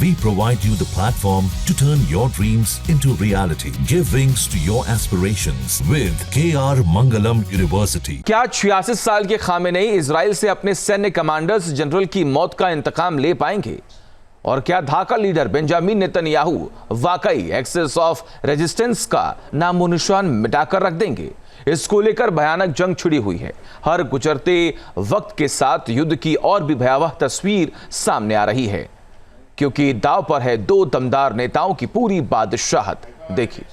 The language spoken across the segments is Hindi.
We provide you the platform to turn your dreams into reality. Give wings to your aspirations with KR Mangalam University. क्या 86 साल के खामेनेई इजराइल से अपने सैन्य कमांडर्स जनरल की मौत का इंतकाम ले पाएंगे? और क्या ढाका लीडर बेंजामिन नेतन्याहू वाकई एक्सेस ऑफ रेजिस्टेंस का नामो निशान मिटाकर रख देंगे? इसको लेकर भयानक जंग छिड़ी हुई है। हर गुजरते वक्त के साथ युद्ध की और भी भयावह तस्वीर सामने आ रही है, क्योंकि दांव पर है दो दमदार नेताओं की पूरी बादशाहत। देखिए।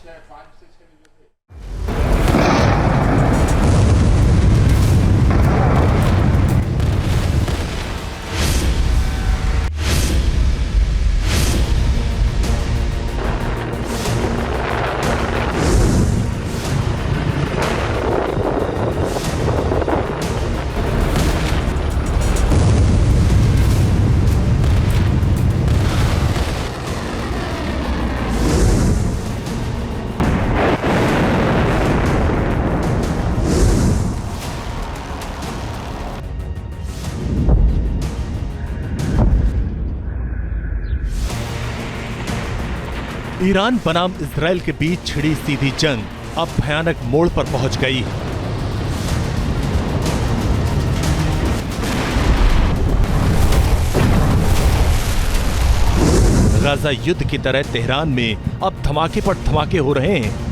ईरान बनाम इजराइल के बीच छिड़ी सीधी जंग अब भयानक मोड़ पर पहुंच गई। गाजा युद्ध की तरह तेहरान में अब धमाके पर धमाके हो रहे हैं।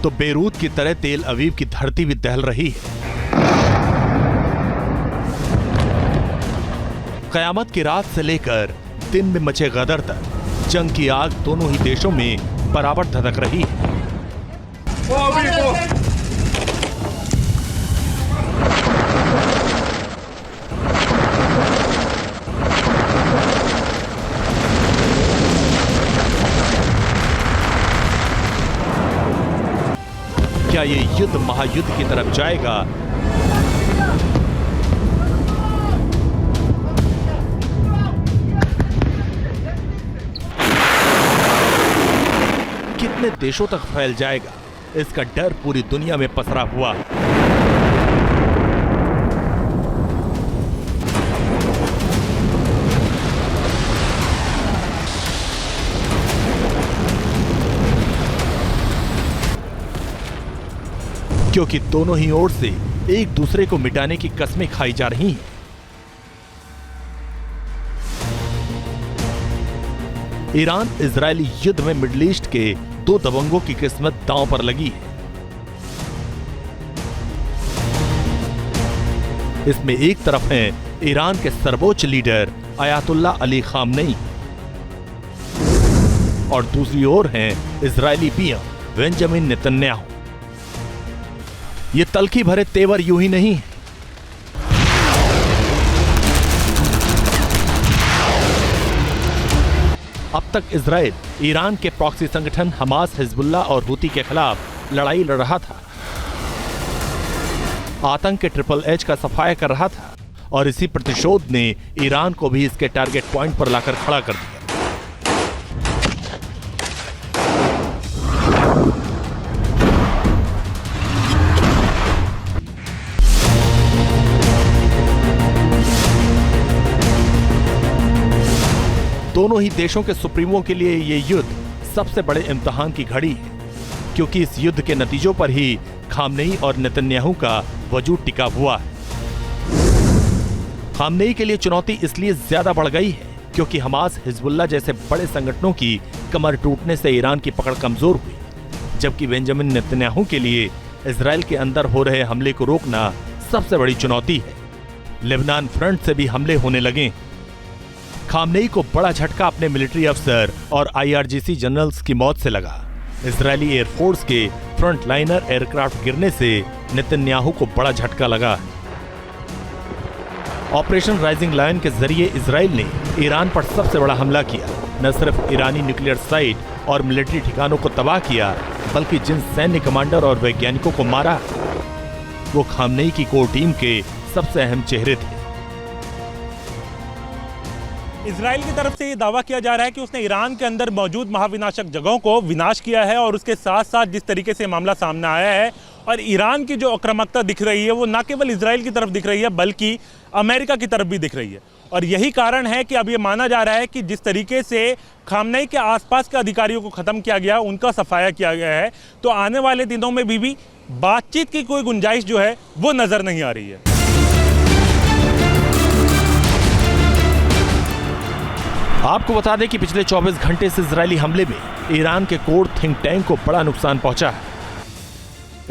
तो बेरूत की तरह तेल अवीव की धरती भी दहल रही है। कयामत की रात से लेकर दिन में मचे गदर तक जंग की आग दोनों ही देशों में बराबर धधक रही है। क्या ये युद्ध महायुद्ध की तरफ जाएगा? कितने देशों तक फैल जाएगा? इसका डर पूरी दुनिया में पसरा हुआ है। क्योंकि दोनों ही ओर से एक दूसरे को मिटाने की कस्में खाई जा रही हैं। ईरान इजरायली युद्ध में मिडिल ईस्ट के दो दबंगों की किस्मत दांव पर लगी है। इसमें एक तरफ हैं ईरान के सर्वोच्च लीडर अयातुल्ला अली खामनेई और दूसरी ओर हैं इजरायली पीएम बेंजामिन नेतन्याहू। ये तल्खी भरे तेवर यूं ही नहीं है। अब तक इजराइल ईरान के प्रॉक्सी संगठन हमास, हिजबुल्लाह और हुती के खिलाफ लड़ाई लड़ रहा था, आतंक के ट्रिपल एच का सफाया कर रहा था और इसी प्रतिशोध ने ईरान को भी इसके टारगेट पॉइंट पर लाकर खड़ा कर दिया। दोनों ही देशों के सुप्रीमों के लिए ये युद्ध सबसे बड़े इम्तिहान की घड़ी है, क्योंकि इस युद्ध के नतीजों पर ही खामनेई और नेतन्याहू का वजूद टिका हुआ है। खामनेई के लिए चुनौती इसलिए ज्यादा बढ़ गई है क्योंकि हमास, हिजबुल्लाह जैसे बड़े संगठनों की कमर टूटने से ईरान की पकड़ कमजोर हुई, जबकि बेंजामिन नेतन्याहू के लिए इजराइल के अंदर हो रहे हमले को रोकना सबसे बड़ी चुनौती है। लेबनान फ्रंट से भी हमले होने लगे। खामनेई को बड़ा झटका अपने मिलिट्री अफसर और IRGC जनरल्स की मौत से लगा। इजरायली एयरफोर्स के फ्रंटलाइनर एयरक्राफ्ट गिरने से नेतन्याहू को बड़ा झटका लगा। ऑपरेशन राइजिंग लायन के जरिए इजराइल ने ईरान पर सबसे बड़ा हमला किया। न सिर्फ ईरानी न्यूक्लियर साइट और मिलिट्री ठिकानों को तबाह किया, बल्कि जिन सैन्य कमांडर और वैज्ञानिकों को मारा वो खामनेई की कोर टीम के सबसे अहम चेहरे थे। इजराइल की तरफ से ये दावा किया जा रहा है कि उसने ईरान के अंदर मौजूद महाविनाशक जगहों को विनाश किया है, और उसके साथ साथ जिस तरीके से मामला सामने आया है और ईरान की जो आक्रामकता दिख रही है वो न केवल इजराइल की तरफ दिख रही है बल्कि अमेरिका की तरफ भी दिख रही है। और यही कारण है कि अब ये माना जा रहा है कि जिस तरीके से खामनेई के आसपास के अधिकारियों को ख़त्म किया गया, उनका सफाया किया गया है, तो आने वाले दिनों में भी बातचीत की कोई गुंजाइश जो है वो नज़र नहीं आ रही है। आपको बता दें कि पिछले 24 घंटे से इजरायली हमले में ईरान के कोर थिंक टैंक को बड़ा नुकसान पहुंचा है।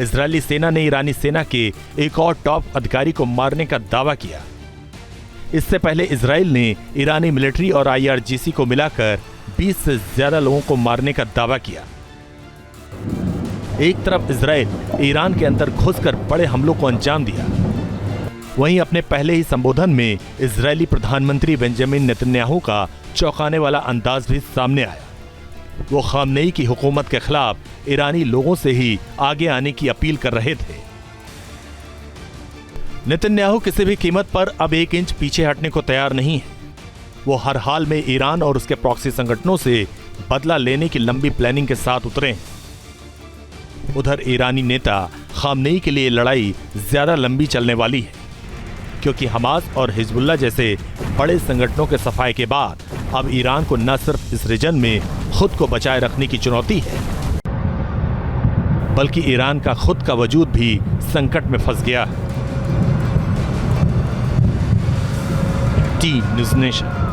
इजरायली सेना ने ईरानी सेना के एक और टॉप अधिकारी को मारने का दावा किया। इससे पहले इजराइल ने ईरानी मिलिट्री और IRGC को मिलाकर 20 से ज्यादा लोगों को मारने का दावा किया। एक तरफ इजराइल ईरान के अंदर घुसकर बड़े हमलों को अंजाम दिया, वहीं अपने पहले ही संबोधन में इजरायली प्रधानमंत्री बेंजामिन नेतन्याहू का चौंकाने वाला अंदाज भी सामने आया। वो खामनेई की हुकूमत के खिलाफ ईरानी लोगों से ही आगे आने की अपील कर रहे थे। नेतन्याहू किसी भी कीमत पर अब 1 इंच पीछे हटने को तैयार नहीं है। वो हर हाल में ईरान और उसके प्रॉक्सी संगठनों से बदला लेने की लंबी प्लानिंग के साथ उतरे हैं। उधर ईरानी नेता खामनेई के लिए लड़ाई ज्यादा लंबी चलने वाली है, क्योंकि हमास और हिजबुल्लाह जैसे बड़े संगठनों के सफाए के बाद अब ईरान को न सिर्फ इस रीजन में खुद को बचाए रखने की चुनौती है, बल्कि ईरान का खुद का वजूद भी संकट में फंस गया है। T news nation.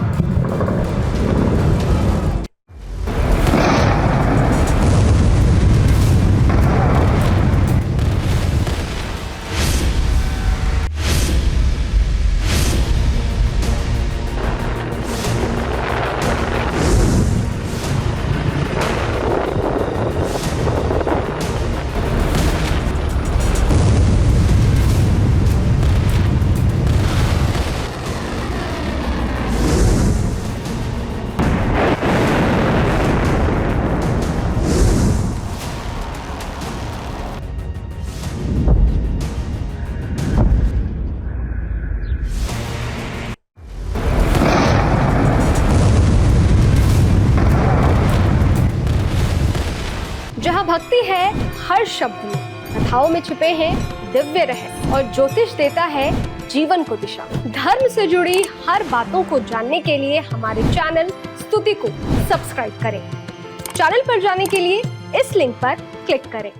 जहाँ भक्ति है हर शब्द में, कथाओं में छुपे हैं दिव्य रहस्य और ज्योतिष देता है जीवन को दिशा। धर्म से जुड़ी हर बातों को जानने के लिए हमारे चैनल स्तुति को सब्सक्राइब करें। चैनल पर जाने के लिए इस लिंक पर क्लिक करें।